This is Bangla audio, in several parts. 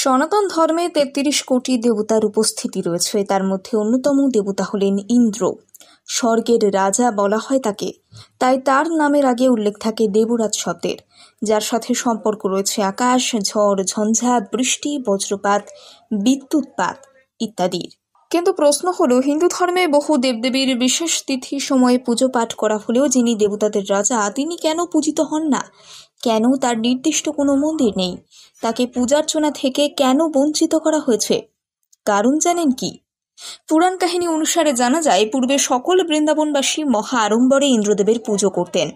সনাতন ধর্মে ৩৩ কোটি দেবতার উপস্থিতি রয়েছে। তার মধ্যে অন্যতম দেবতা হলেন ইন্দ্র। স্বর্গের রাজা বলা হয় তাকে, তাই তার নামের আগে উল্লেখ থাকে দেবরাজ শব্দের, যার সাথে সম্পর্ক রয়েছে আকাশ, ঝড়, ঝঞ্ঝা, বৃষ্টি, বজ্রপাত, বিদ্যুৎপাত ইত্যাদির। কিন্তু প্রশ্ন হলো, হিন্দু ধর্মে বহু দেবদেবীর বিশেষ তিথি সময়ে পুজো পাঠ করা হলেও যিনি দেবতাদের রাজা তিনি কেন পূজিত হন না? কেন তার নির্দিষ্ট কোনো মন্দির নেই? তাকে পূজার্চনা থেকে কেন বঞ্চিত করা হয়েছে? কারণ জানেন কি? পুরাণ কাহিনী অনুসারে জানা যায়, পূর্বে সকল বৃন্দাবনবাসী মহা আড়ম্বরে ইন্দ্রদেবের পুজো করতেন।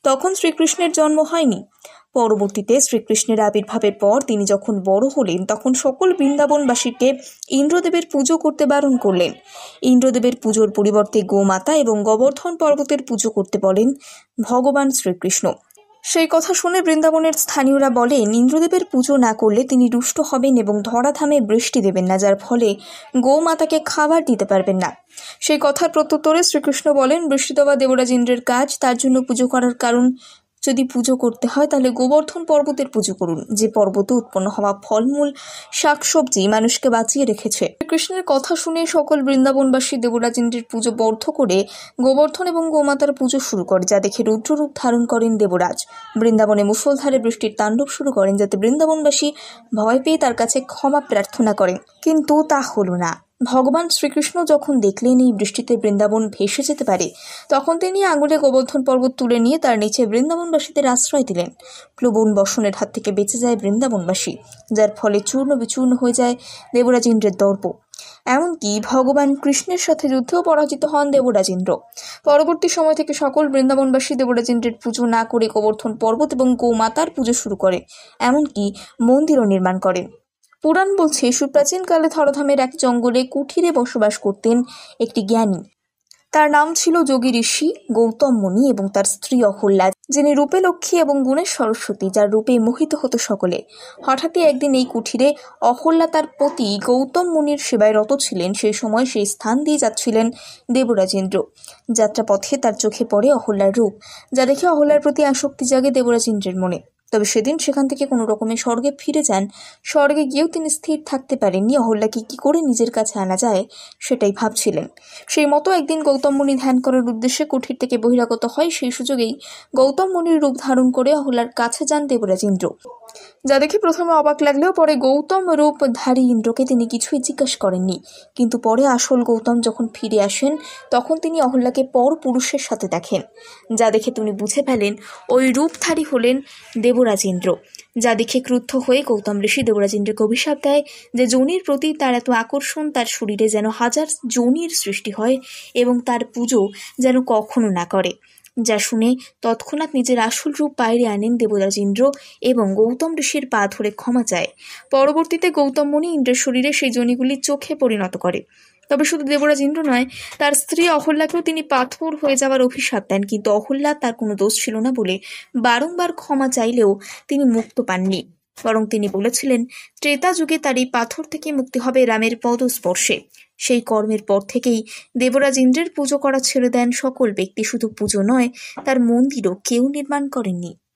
তখন শ্রীকৃষ্ণের জন্ম হয়নি। পরবর্তীতে শ্রীকৃষ্ণের আবির্ভাবের পর তিনি যখন বড় হলেন, তখন সকল বৃন্দাবনবাসীকে ইন্দ্রদেবের পুজো করতে বারণ করলেন। ইন্দ্রদেবের পুজোর পরিবর্তে গোমাতা এবং গোবর্ধন পর্বতের পুজো করতে বলেন ভগবান শ্রীকৃষ্ণ। সেই কথা শুনে বৃন্দাবনের স্থানীয়রা বলেন, ইন্দ্রদেবের পুজো না করলে তিনি রুষ্ট হবেন এবং ধরাধামে বৃষ্টি দেবেন না, যার ফলে গোমাতাকে খাবার দিতে পারবেন না। সেই কথার প্রত্যুত্তরে শ্রীকৃষ্ণ বলেন, বৃষ্টি দেওয়া দেবরাজ ইন্দ্রের কাজ, তার জন্য পুজো করার কারণ যদি পুজো করতে হয় তাহলে গোবর্ধন পর্বতের পুজো করুন, যে পর্বতে উৎপন্ন হওয়া ফলমূল, শাকসবজি মানুষকে বাঁচিয়ে রেখেছে। কৃষ্ণের কথা শুনে সকল বৃন্দাবনবাসী দেবরাজ ইন্দ্রের পুজো বর্ধ করে গোবর্ধন এবং গোমাতার পুজো শুরু করে, যা দেখে রুদ্ররূপ ধারণ করেন দেবরাজ। বৃন্দাবনে মুষলধারে বৃষ্টির তাণ্ডব শুরু করেন, যাতে বৃন্দাবনবাসী ভয় পেয়ে তার কাছে ক্ষমা প্রার্থনা করেন। কিন্তু তা হলো না। ভগবান শ্রীকৃষ্ণ যখন দেখলেন এই বৃষ্টিতে বৃন্দাবন ভেসে যেতে পারে, তখন তিনি আঙুলে গোবর্ধন পর্বত তুলে নিয়ে তার নিচে বৃন্দাবনবাসীদের আশ্রয় দিলেন। প্লবন বর্ষণের হাত থেকে বেঁচে যায় বৃন্দাবনবাসী, যার ফলে চূর্ণ বিচূর্ণ হয়ে যায় দেবরাজ ইন্দ্রের দর্প। এমনকি ভগবান কৃষ্ণের সাথে যুদ্ধেও পরাজিত হন দেবরাজ ইন্দ্র। পরবর্তী সময় থেকে সকল বৃন্দাবনবাসী দেবরাজ ইন্দ্রের পুজো না করে গোবর্ধন পর্বত এবং গোমাতার পুজো শুরু করে, এমনকি মন্দিরও নির্মাণ করেন। পুরাণ বলছে, সুপ্রাচীনকালে ধরাধামের এক জঙ্গলে কুঠিরে বসবাস করতেন একটি জ্ঞানী। তার নাম ছিল যোগী ঋষি গৌতম মুনি এবং তার স্ত্রী অহল্যা, যিনি রূপে লক্ষ্মী এবং গুণে সরস্বতী, যার রূপে মোহিত হতো সকলে। হঠাৎই একদিন এই কুঠিরে অহল্যা তার পতি গৌতম মুনির সেবায় রত ছিলেন। সেই সময় সেই স্থান দিয়ে যাচ্ছিলেন দেবরাজ ইন্দ্র। যাত্রাপথে তার চোখে পড়ে অহল্যার রূপ, যা দেখে অহল্যার প্রতি আসক্তি জাগে দেবরাজ ইন্দ্রের মনে। তবে সেদিন সেখান থেকে কোনো রকমে স্বর্গে ফিরে যান। স্বর্গে গিয়েও তিনি স্থির থাকতে পারেননি। অহল্যাকে কি করে নিজের কাছে আনা যায় সেটাই ভাবছিলেন। সেই মতো একদিন গৌতম মুনি ধ্যান করার উদ্দেশ্যে কুঠির থেকে বহিরাগত হয়। সেই সুযোগেই গৌতম মুনির রূপ ধারণ করে অহল্যার কাছে যান দেবরাজ ইন্দ্র। যা দেখে প্রথমে অবাক লাগলেও পরে গৌতম রূপধারী ইন্দ্রকে তিনি কিছুই জিজ্ঞাসা করেননি। কিন্তু পরে আসল গৌতম যখন ফিরে আসেন, তখন তিনি অহল্যাকে পর পুরুষের সাথে দেখেন। যা দেখে তিনি বুঝে ফেলেন ওই রূপধারী হলেন দেবরাজ ইন্দ্র। যা দেখে ক্রুদ্ধ হয়ে গৌতম ঋষি দেবরাজ ইন্দ্রকে অভিশাপ দেয় যে যোনির প্রতি তার এত আকর্ষণ, তার শরীরে যেন হাজার যোনির সৃষ্টি হয় এবং তার পুজো যেন কখনো না করে। যা শুনে তৎক্ষণাৎ নিজের আসল রূপ বাইরে আনেন দেবরাজ ইন্দ্র এবং গৌতম ঋষির পা ধরে ক্ষমা চায়। পরবর্তীতে গৌতম মুনি ইন্দ্রের শরীরে সেই যোনিগুলি চোখে পরিণত করে। তবে শুধু দেবরাজ ইন্দ্র নয়, তার স্ত্রী অহল্যাকেও তিনি পাথর হয়ে যাওয়ার অভিশাপ দেন। কিন্তু অহল্যা তার কোনো দোষ ছিল না বলে বারংবার ক্ষমা চাইলেও তিনি মুক্ত পাননি। বরং তিনি বলেছিলেন, ত্রেতা যুগে তার এই পাথর থেকে মুক্তি হবে রামের পদস্পর্শে। সেই কর্মের পর থেকেই দেবরাজ ইন্দ্রের পুজো করা ছেড়ে দেন সকল ব্যক্তি। শুধু পুজো নয়, তার মন্দিরও কেউ নির্মাণ করেননি।